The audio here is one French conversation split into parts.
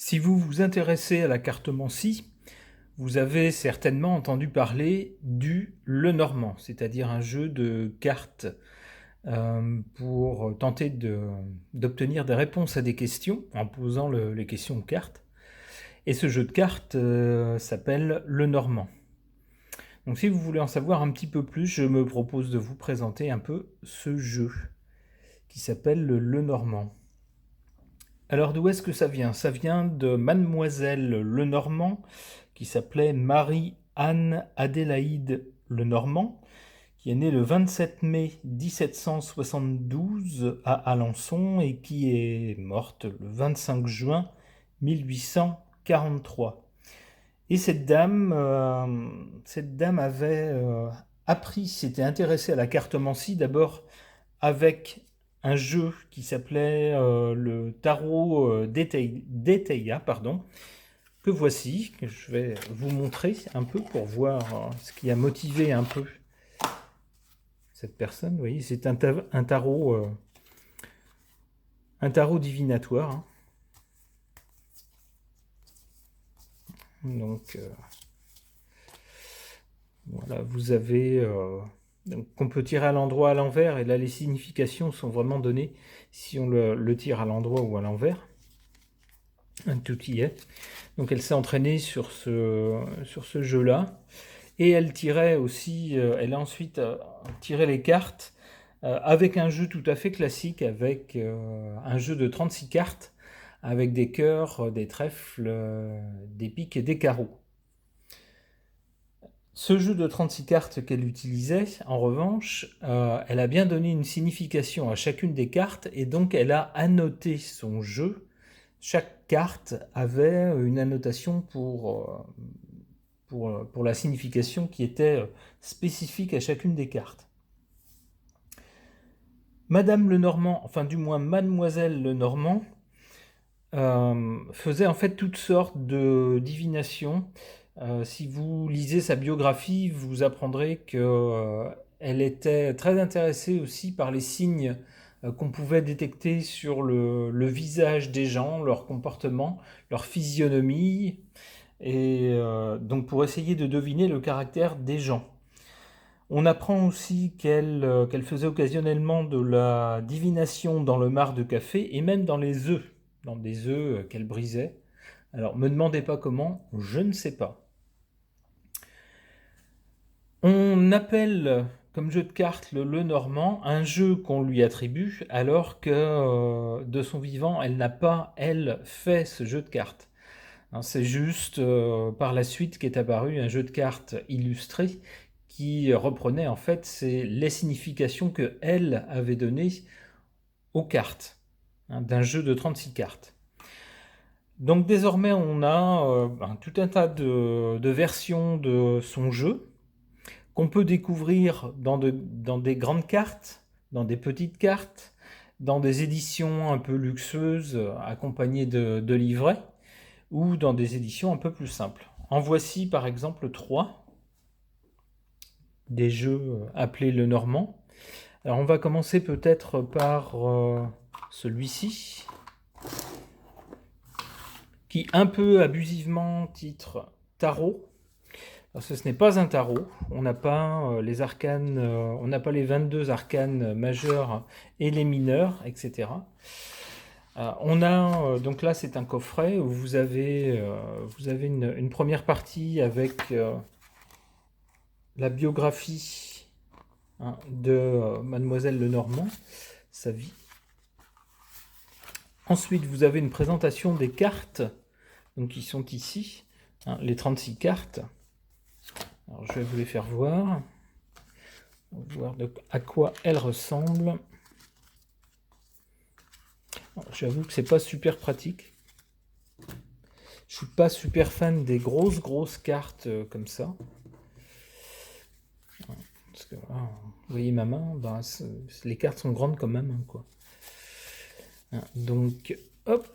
Si vous vous intéressez à la cartomancie, vous avez certainement entendu parler du Lenormand, c'est-à-dire un jeu de cartes pour tenter d'obtenir des réponses à des questions en posant les questions aux cartes. Et ce jeu de cartes s'appelle Lenormand. Donc si vous voulez en savoir un petit peu plus, je me propose de vous présenter un peu ce jeu qui s'appelle le Lenormand. Alors d'où est-ce que ça vient? Ça vient de Mademoiselle Lenormand, qui s'appelait Marie-Anne Adélaïde Lenormand, qui est née le 27 mai 1772 à Alençon et qui est morte le 25 juin 1843. Et cette dame avait appris, s'était intéressée à la cartomancie d'abord avec un jeu qui s'appelait le tarot d'Eteia, pardon, que voici, que je vais vous montrer un peu pour voir ce qui a motivé un peu cette personne. Vous voyez, c'est un tarot divinatoire. Hein. Donc, voilà, vous avez... donc, on peut tirer à l'endroit à l'envers, et là les significations sont vraiment données si on le tire à l'endroit ou à l'envers. Tout y est. Donc elle s'est entraînée sur ce jeu-là. Et elle tirait aussi, elle a ensuite tiré les cartes avec un jeu tout à fait classique, avec un jeu de 36 cartes, avec des cœurs, des trèfles, des piques et des carreaux. Ce jeu de 36 cartes qu'elle utilisait, en revanche, elle a bien donné une signification à chacune des cartes, et donc elle a annoté son jeu. Chaque carte avait une annotation pour la signification qui était spécifique à chacune des cartes. Madame Lenormand, enfin du moins Mademoiselle Lenormand, faisait en fait toutes sortes de divinations. Si vous lisez sa biographie, vous apprendrez qu'elle était très intéressée aussi par les signes qu'on pouvait détecter sur le visage des gens, leur comportement, leur physionomie, et donc pour essayer de deviner le caractère des gens. On apprend aussi qu'elle faisait occasionnellement de la divination dans le marc de café et même dans les œufs, dans des œufs qu'elle brisait. Alors, me demandez pas comment, je ne sais pas. On appelle comme jeu de cartes le Lenormand un jeu qu'on lui attribue alors que de son vivant, elle n'a pas, elle, fait ce jeu de cartes. C'est juste par la suite qu'est apparu un jeu de cartes illustré qui reprenait en fait les significations que elle avait données aux cartes, d'un jeu de 36 cartes. Donc désormais on a tout un tas de versions de son jeu qu'on peut découvrir dans des grandes cartes, dans des petites cartes, dans des éditions un peu luxueuses accompagnées de livrets, ou dans des éditions un peu plus simples. En voici par exemple 3 des jeux appelés Lenormand. Alors on va commencer peut-être par celui-ci, qui un peu abusivement titre Tarot. Parce que ce n'est pas un tarot, on n'a pas les arcanes, on n'a pas les 22 arcanes majeurs et les mineurs, etc. On a, donc là c'est un coffret où vous avez une première partie avec la biographie de Mademoiselle Lenormand, sa vie. Ensuite vous avez une présentation des cartes, donc qui sont ici, les 36 cartes. Alors je vais vous les faire voir. On va voir à quoi elles ressemblent. J'avoue que c'est pas super pratique. Je suis pas super fan des grosses cartes comme ça. Parce que, vous voyez ma main, les cartes sont grandes quand même, quoi. Donc, hop.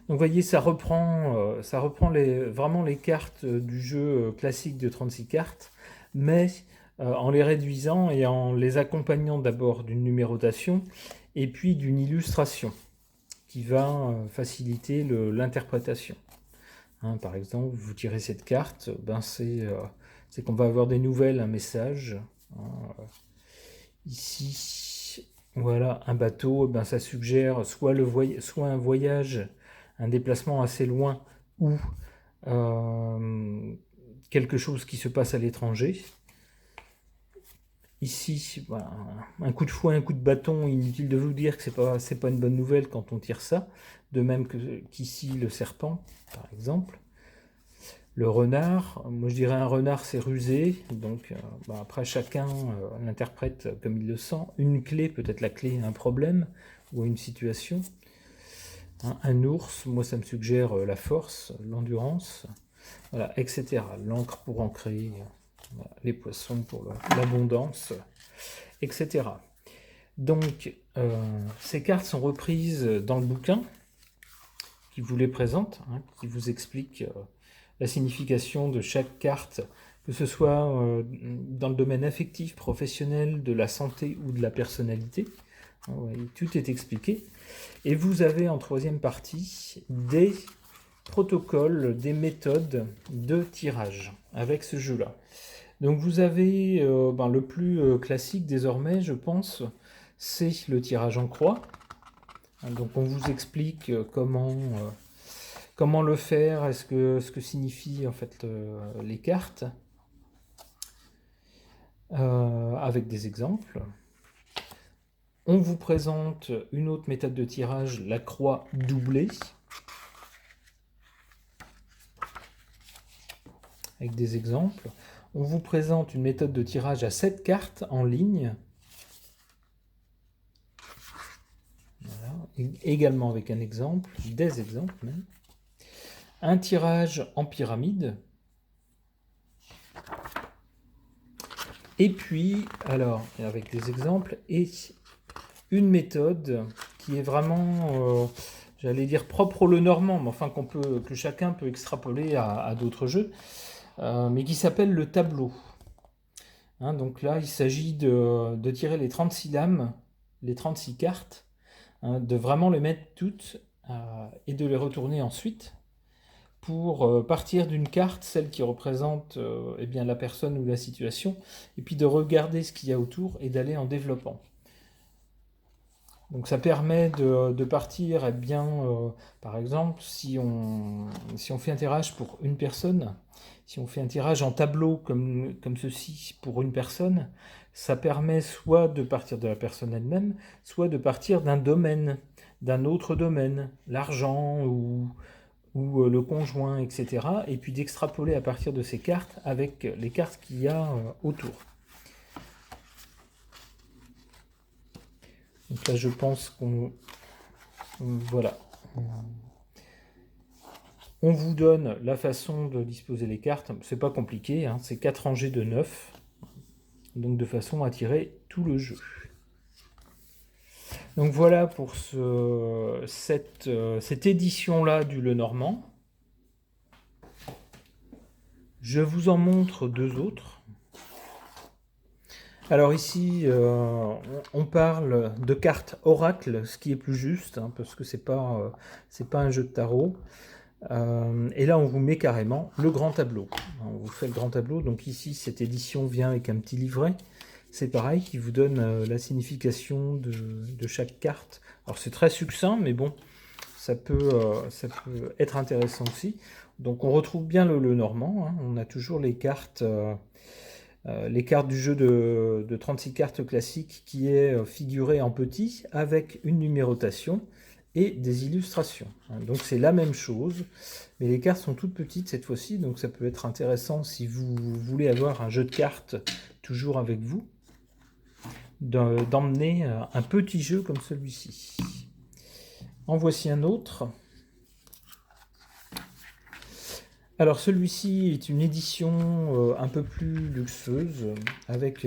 Donc, vous voyez, ça reprend vraiment les cartes du jeu classique de 36 cartes, mais en les réduisant et en les accompagnant d'abord d'une numérotation et puis d'une illustration qui va faciliter l'interprétation. Hein, par exemple, vous tirez cette carte, c'est qu'on va avoir des nouvelles, un message. Hein, ici, voilà, un bateau, ça suggère soit un voyage, un déplacement assez loin, ou quelque chose qui se passe à l'étranger. Ici, un coup de fouet, un coup de bâton, inutile de vous dire que c'est pas une bonne nouvelle quand on tire ça. De même qu'ici, le serpent, par exemple. Le renard, moi je dirais un renard c'est rusé, donc après chacun l'interprète comme il le sent. Une clé, peut-être la clé à un problème ou à une situation. Hein, un ours, moi ça me suggère la force, l'endurance, voilà, etc. L'encre pour ancrer, voilà, les poissons pour l'abondance, etc. Donc ces cartes sont reprises dans le bouquin qui vous les présente, hein, qui vous explique la signification de chaque carte, que ce soit dans le domaine affectif, professionnel, de la santé ou de la personnalité. Tout est expliqué. Et vous avez en troisième partie des protocoles, des méthodes de tirage avec ce jeu-là. Donc vous avez le plus classique désormais, je pense, c'est le tirage en croix. Donc on vous explique comment le faire, ce que signifient en fait les cartes, avec des exemples. On vous présente une autre méthode de tirage, la croix doublée, avec des exemples. On vous présente une méthode de tirage à 7 cartes en ligne, voilà. Également avec un exemple, des exemples même. Un tirage en pyramide. Et puis, alors, avec des exemples, et une méthode qui est vraiment, j'allais dire, propre au Lenormand, mais enfin que chacun peut extrapoler à d'autres jeux, mais qui s'appelle le tableau. Hein, donc là, il s'agit de tirer les 36 lames, les 36 cartes, hein, de vraiment les mettre toutes et de les retourner ensuite pour partir d'une carte, celle qui représente eh bien, la personne ou la situation, et puis de regarder ce qu'il y a autour et d'aller en développant. Donc ça permet de partir, eh bien, par exemple, si on fait un tirage pour une personne, si on fait un tirage en tableau comme ceci pour une personne, ça permet soit de partir de la personne elle-même, soit de partir d'un domaine, d'un autre domaine, l'argent ou le conjoint, etc. Et puis d'extrapoler à partir de ces cartes avec les cartes qu'il y a autour. Donc là, je pense qu'on... Voilà. On vous donne la façon de disposer les cartes. C'est pas compliqué, hein, c'est 4 rangées de 9. Donc de façon à tirer tout le jeu. Donc voilà pour cette édition-là du Lenormand. Je vous en montre deux autres. Alors ici, on parle de cartes oracle, ce qui est plus juste, hein, parce que c'est pas un jeu de tarot. Et là, on vous met carrément le grand tableau. On vous fait le grand tableau. Donc ici, cette édition vient avec un petit livret. C'est pareil, qui vous donne la signification de chaque carte. Alors c'est très succinct, mais bon, ça peut être intéressant aussi. Donc on retrouve bien le Lenormand. Hein. On a toujours les cartes du jeu de 36 cartes classiques qui est figuré en petit avec une numérotation et des illustrations. Donc c'est la même chose, mais les cartes sont toutes petites cette fois-ci, donc ça peut être intéressant si vous voulez avoir un jeu de cartes toujours avec vous, d'emmener un petit jeu comme celui-ci. En voici un autre. Alors celui-ci est une édition un peu plus luxueuse, avec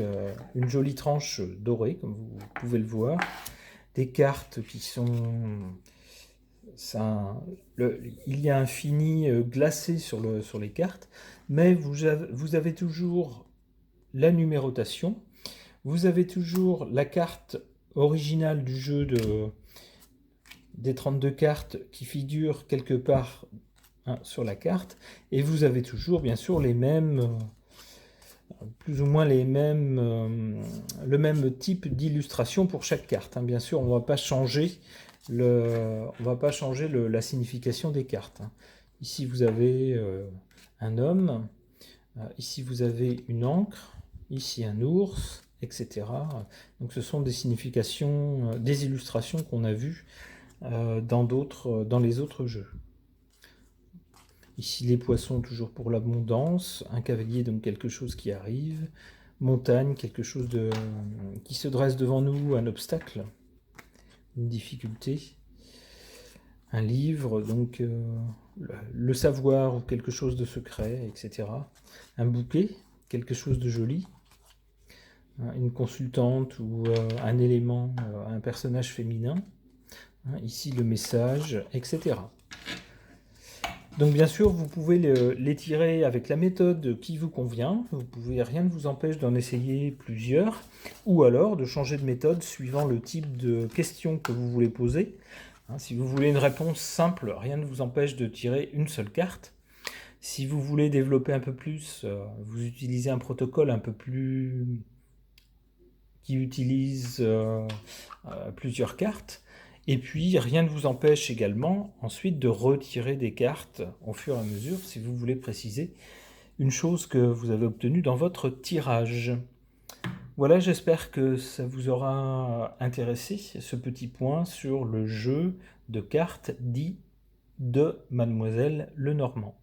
une jolie tranche dorée, comme vous pouvez le voir. Des cartes qui sont... il y a un fini glacé sur les cartes, mais vous avez toujours la numérotation, vous avez toujours la carte originale du jeu des 32 cartes qui figurent quelque part, hein, sur la carte, et vous avez toujours bien sûr les mêmes, plus ou moins le même type d'illustration pour chaque carte, hein. Bien sûr, on ne va pas changer, la signification des cartes, hein. Ici, vous avez un homme, ici, vous avez une ancre, ici, un ours, etc. Donc, ce sont des significations, des illustrations qu'on a vues dans les autres jeux. Ici, les poissons, toujours pour l'abondance. Un cavalier, donc quelque chose qui arrive. Montagne, quelque chose qui se dresse devant nous, un obstacle, une difficulté. Un livre, donc le savoir ou quelque chose de secret, etc. Un bouquet, quelque chose de joli. Une consultante ou un élément, un personnage féminin. Ici, le message, etc. Donc bien sûr, vous pouvez les tirer avec la méthode qui vous convient. Rien ne vous empêche d'en essayer plusieurs, ou alors de changer de méthode suivant le type de question que vous voulez poser. Si vous voulez une réponse simple, rien ne vous empêche de tirer une seule carte. Si vous voulez développer un peu plus, vous utilisez un protocole un peu plus qui utilise plusieurs cartes. Et puis, rien ne vous empêche également ensuite de retirer des cartes au fur et à mesure si vous voulez préciser une chose que vous avez obtenue dans votre tirage. Voilà, j'espère que ça vous aura intéressé, ce petit point sur le jeu de cartes dit de Mademoiselle Lenormand.